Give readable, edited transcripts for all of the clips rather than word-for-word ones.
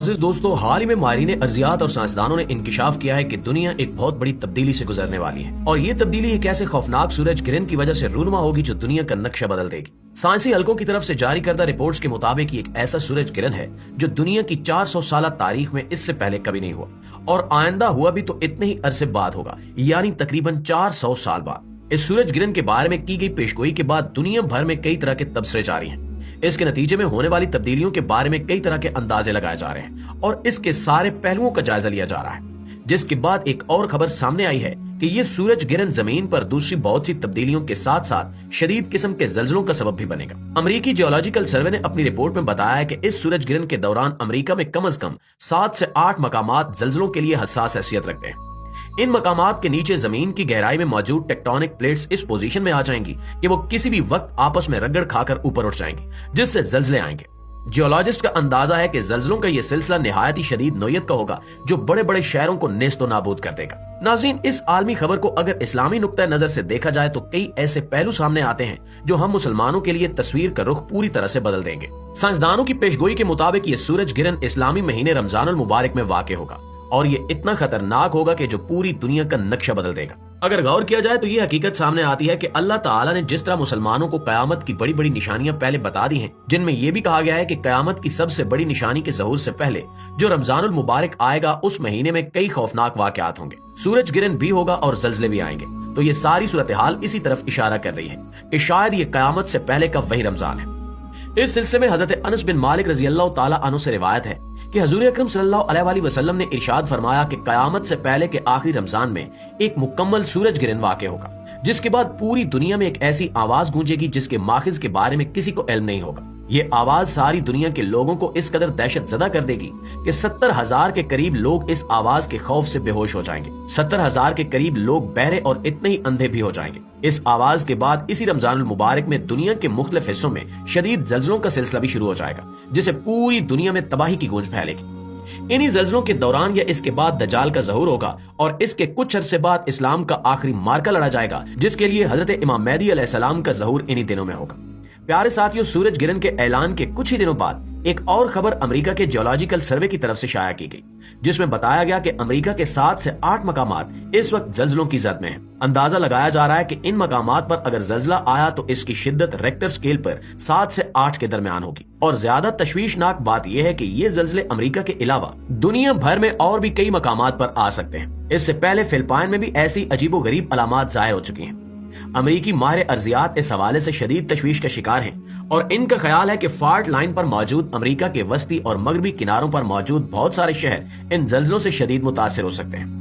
दोस्तों, हाल ही में माहिरीन अर्जियात और साइंसदानों ने इंकिशाफ किया है कि दुनिया एक बहुत बड़ी तब्दीली से गुजरने वाली है और ये तब्दीली एक ऐसे खौफनाक सूरज किरण की वजह से रूनुमा होगी जो दुनिया का नक्शा बदल देगी। साइंसी हलकों की तरफ से जारी करदा रिपोर्ट्स के मुताबिक एक ऐसा सूरज किरण है जो दुनिया की 400 साल तारीख में इससे पहले कभी नहीं हुआ और आइंदा हुआ भी तो इतने ही अरसे बाद होगा, यानी तकरीबन 400 साल बाद। इस सूरज किरण के बारे में की गई पेशगोई के बाद दुनिया भर में कई तरह के तबसरे जारी हैं। इसके नतीजे में होने वाली तब्दीलियों के बारे में कई तरह के अंदाजे लगाए जा रहे हैं और इसके सारे पहलुओं का जायजा लिया जा रहा है, जिसके बाद एक और खबर सामने आई है कि ये सूरज गिरन जमीन पर दूसरी बहुत सी तब्दीलियों के साथ साथ शदीद किस्म के जल्जलों का सबब भी बनेगा। अमेरिकी जियोलॉजिकल सर्वे ने अपनी रिपोर्ट में बताया है कि इस सूरज गिरन के दौरान अमेरिका में कम से कम 7 से 8 मकामात जल्जलों के लिए हसास हैसियत रखते हैं। इन मकामात के नीचे जमीन की गहराई में मौजूद टेक्टोनिक प्लेट्स इस पोजीशन में आ जाएंगी कि वो किसी भी वक्त आपस में रगड़ खाकर ऊपर उठ जाएंगी, जिससे जल्जले आएंगे। जियोलॉजिस्ट का अंदाजा है कि जल्जलों का ये सिलसिला निहायत ही शदीद नोयत का होगा जो बड़े बड़े शहरों को नेस्तो नाबूद कर देगा। नाज़रीन, इस आलमी खबर को अगर इस्लामी नुक्ता नजर से देखा जाए तो कई ऐसे पहलू सामने आते हैं जो हम मुसलमानों के लिए तस्वीर का रुख पूरी तरह से बदल देंगे। साइंसदानों की पेशगोई के मुताबिक ये सूरज गिरन इस्लामी महीने रमजानुल मुबारक में वाक़ होगा और ये इतना खतरनाक होगा कि जो पूरी दुनिया का नक्शा बदल देगा। अगर गौर किया जाए तो ये हकीकत सामने आती है कि अल्लाह ताला ने जिस तरह मुसलमानों को कयामत की बड़ी बड़ी निशानियां पहले बता दी हैं, जिनमें यह भी कहा गया है कि कयामत की सबसे बड़ी निशानी के ज़हूर से पहले जो रमजानुल मुबारक आएगा उस महीने में कई खौफनाक वाकयात होंगे, सूरज गिरन भी होगा और जल्जले भी आएंगे। तो ये सारी सूरत हाल इसी तरफ इशारा कर रही है कि शायद ये कयामत से पहले का वही रमजान है। इस सिलसिले में हजरत अनस बिन मालिक रजी अल्लाह ताला अन्हु से रिवायत है कि हजूर अकरम सल्लल्लाहु अलैहि वसल्लम ने इरशाद फरमाया कि कयामत से पहले के आखिरी रमजान में एक मुकम्मल सूरज गिरन वाक़ होगा, जिसके बाद पूरी दुनिया में एक ऐसी आवाज गूंजेगी जिसके माखिज के बारे में किसी को इल्म नहीं होगा। ये आवाज सारी दुनिया के लोगों को इस कदर दहशत ज़दा कर देगी कि 70,000 के करीब लोग इस आवाज के खौफ से बेहोश हो जाएंगे। 70,000 के करीब लोग बहरे और इतने ही अंधे भी हो जाएंगे। इस आवाज के बाद इसी रमजानुल मुबारक में दुनिया के मुख्तलिफ हिस्सों में शदीद जल्जलों का सिलसिला भी शुरू हो जाएगा, जिससे पूरी दुनिया में तबाही की गूंज फैलेगी। इन्हीं जल्जलों के दौरान या इसके बाद दज्जाल का ज़हूर होगा और इसके कुछ अरसे बाद इस्लाम का आखिरी मार्का लड़ा जाएगा, जिसके लिए हजरत इमाम मेहदी अलैहिस्सलाम का ज़हूर इन्हीं दिनों में होगा। प्यारे साथियों, सूरज गिरन के ऐलान के कुछ ही दिनों बाद एक और खबर अमेरिका के जियोलॉजिकल सर्वे की तरफ से शाया की गई, जिसमें बताया गया कि अमेरिका के 7 से 8 मकामात इस वक्त जल्जलों की जद में हैं। अंदाजा लगाया जा रहा है कि इन मकामात पर अगर जल्जला आया तो इसकी शिद्दत रेक्टर स्केल पर 7 से 8 के दरमियान होगी और ज्यादा तशवीशनाक बात यह है कि ये जल्जले अमेरिका के अलावा दुनिया भर में और भी कई मकामात पर आ सकते हैं। इससे पहले फिलिपाइन में भी ऐसी अजीबोगरीब अलामात जाहिर हो चुकी हैं। अमेरिकी माहिर अर्जियात इस हवाले से शदीद तशवीश का शिकार हैं और इनका ख्याल है कि फाल्ट लाइन पर मौजूद अमेरिका के वस्ती और मगरबी किनारों पर मौजूद बहुत सारे शहर इन जल्जलों से शदीद मुतासिर हो सकते हैं।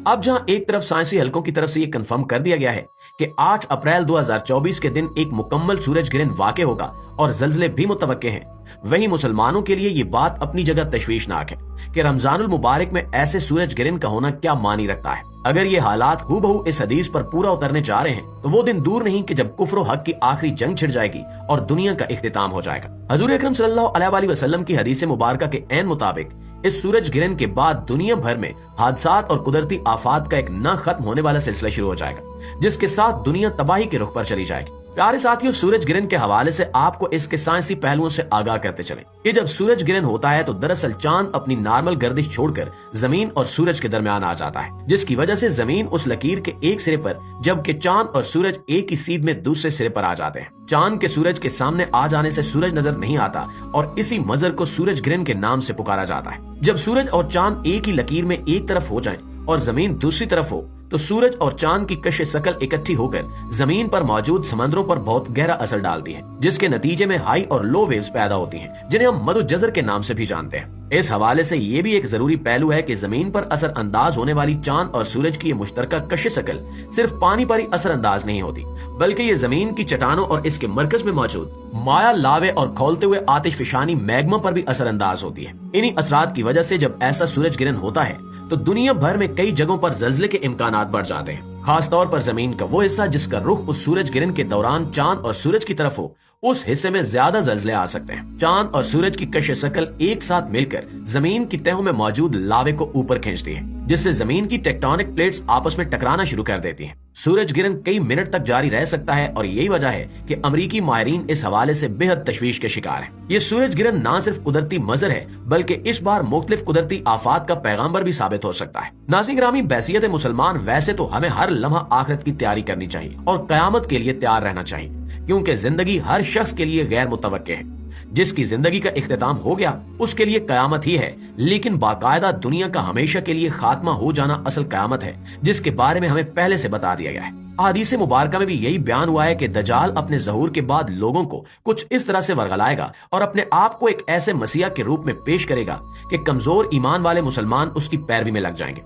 अब जहां एक तरफ साइंसी हलकों की तरफ से यह कंफर्म कर दिया गया है कि 8 अप्रैल 2024 के दिन एक मुकम्मल सूरज गिरन वाक़ होगा और जल्जले भी मुतवक्के हैं, वहीं मुसलमानों के लिए ये बात अपनी जगह तशवीशनाक है कि रमजानुल मुबारक में ऐसे सूरज गिरन का होना क्या मानी रखता है। अगर ये हालात हूबहू इस हदीस पर पूरा उतरने जा रहे हैं तो वो दिन दूर नहीं कि जब कुफ्र हक की आखिरी जंग छिड़ जाएगी और दुनिया का इख्तिताम हो जाएगा। हजूर अकरम सल्लल्लाहु अलैहि वसल्लम की हदीस मुबारका के ऐन मुताबिक इस सूरज गिरन के बाद दुनिया भर में हादसात और कुदरती आफात का एक न खत्म होने वाला सिलसिला शुरू हो जाएगा, जिसके साथ दुनिया तबाही के रुख पर चली जाएगी। प्यारे साथियों, सूरज गिरन के हवाले से आपको इसके साइंसी पहलुओं से आगाह करते चलें कि जब सूरज गिरन होता है तो दरअसल चांद अपनी नॉर्मल गर्दिश छोड़कर जमीन और सूरज के दरमियान आ जाता है, जिसकी वजह से जमीन उस लकीर के एक सिरे पर जबकि चांद और सूरज एक ही सीध में दूसरे सिरे पर आ जाते हैं। चांद के सूरज के सामने आ जाने से सूरज नजर नहीं आता और इसी मंजर को सूरज गिरन के नाम से पुकारा जाता है। जब सूरज और चांद एक ही लकीर में एक तरफ हो जाएं और जमीन दूसरी तरफ हो तो सूरज और चांद की कश शकल इकट्ठी होकर जमीन पर मौजूद समंदरों पर बहुत गहरा असर डालती है, जिसके नतीजे में हाई और लो वेव्स पैदा होती हैं, जिन्हें हम मदुजजर के नाम से भी जानते हैं। इस हवाले से ये भी एक जरूरी पहलू है कि जमीन पर असर अंदाज होने वाली चांद और सूरज की ये मुश्तरका कश शकल सिर्फ पानी पर ही असर अंदाज नहीं होती, बल्कि ये जमीन की चट्टानों और इसके मरकज में मौजूद माया लावे और खौलते हुए आतिशफशानी मैग्मा पर भी असर अंदाज होती है। इन्हीं असरात की वजह से जब ऐसा सूरज गिरन होता है तो दुनिया भर में कई जगहों पर जल्जले के इम्कानात बढ़ जाते हैं, खास तौर पर जमीन का वो हिस्सा जिसका रुख उस सूरज गिरन के दौरान चांद और सूरज की तरफ हो, उस हिस्से में ज्यादा जल्जले आ सकते हैं। चांद और सूरज की कश शकल एक साथ मिलकर जमीन की तहों में मौजूद लावे को ऊपर खींचती है, जिससे जमीन की टेक्टोनिक प्लेट्स आपस में टकराना शुरू कर देती हैं। सूरज गिरन कई मिनट तक जारी रह सकता है और यही वजह है कि अमरीकी माहिरीन इस हवाले से बेहद तशवीश के शिकार हैं। ये सूरज गिरन न सिर्फ कुदरती मंजर है बल्कि इस बार मुख्तलिफ कुदरती आफात का पैगाम्बर भी साबित हो सकता है। नाज़रीन गिरामी, बैसियत मुसलमान वैसे तो हमें हर लम्हा आखिरत की तैयारी करनी चाहिए और कयामत के लिए तैयार रहना चाहिए, क्योंकि जिंदगी हर शख्स के लिए गैर मुतवक्के है। जिसकी जिंदगी का इख्तिताम हो गया उसके लिए कयामत ही है, लेकिन बाकायदा दुनिया का हमेशा के लिए खात्मा हो जाना असल कयामत है, जिसके बारे में हमें पहले से बता दिया गया है। हदीस मुबारका में भी यही बयान हुआ है कि दज्जाल अपने ज़हूर के बाद लोगों को कुछ इस तरह से वरगलाएगा और अपने आप को एक ऐसे मसीहा के रूप में पेश करेगा कि कमजोर ईमान वाले मुसलमान उसकी पैरवी में लग जाएंगे।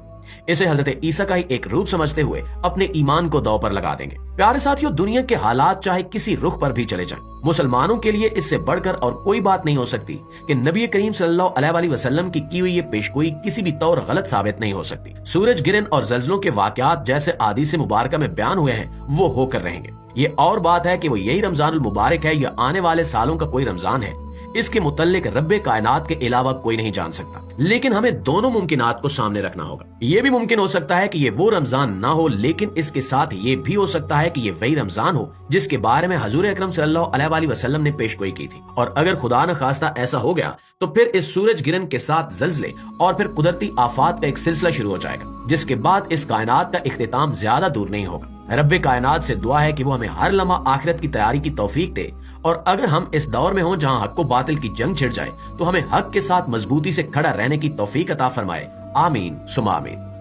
इसे हजरत ईसा का ही एक रूप समझते हुए अपने ईमान को दांव पर लगा देंगे। प्यारे साथियों, दुनिया के हालात चाहे किसी रुख पर भी चले जाएं, मुसलमानों के लिए इससे बढ़कर और कोई बात नहीं हो सकती कि नबी करीम सल्लल्लाहु अलैहि वसल्लम की हुई ये पेशगोई किसी भी तौर गलत साबित नहीं हो सकती। सूरज गिरन और ज़ल्ज़लों के वाक़यात जैसे हदीस मुबारका में बयान हुए हैं वो होकर रहेंगे। ये और बात है कि वो यही रमजानुल मुबारक है या आने वाले सालों का कोई रमजान है, इसके मुतल्लिक रब्बे कायनात के अलावा कोई नहीं जान सकता। लेकिन हमें दोनों मुमकिनात को सामने रखना होगा। ये भी मुमकिन हो सकता है कि ये वो रमजान ना हो, लेकिन इसके साथ ये भी हो सकता है कि ये वही रमजान हो जिसके बारे में हजूर अकरम सल्लल्लाहु अलैहि वसल्लम ने पेशगोई की थी। और अगर खुदा न खास्ता ऐसा हो गया तो फिर इस सूरज गिरन के साथ ज़ल्ज़ले और फिर कुदरती आफात का एक सिलसिला शुरू हो जाएगा, जिसके बाद इस कायनात का इख्तिताम ज्यादा दूर नहीं होगा। रब्बे कायनात से दुआ है कि वो हमें हर लम्हा आखिरत की तैयारी की तौफीक दे, और अगर हम इस दौर में हों जहां हक को बातिल की जंग छिड़ जाए तो हमें हक के साथ मजबूती से खड़ा रहने की तौफीक अता फरमाए। आमीन सुमा आमीन।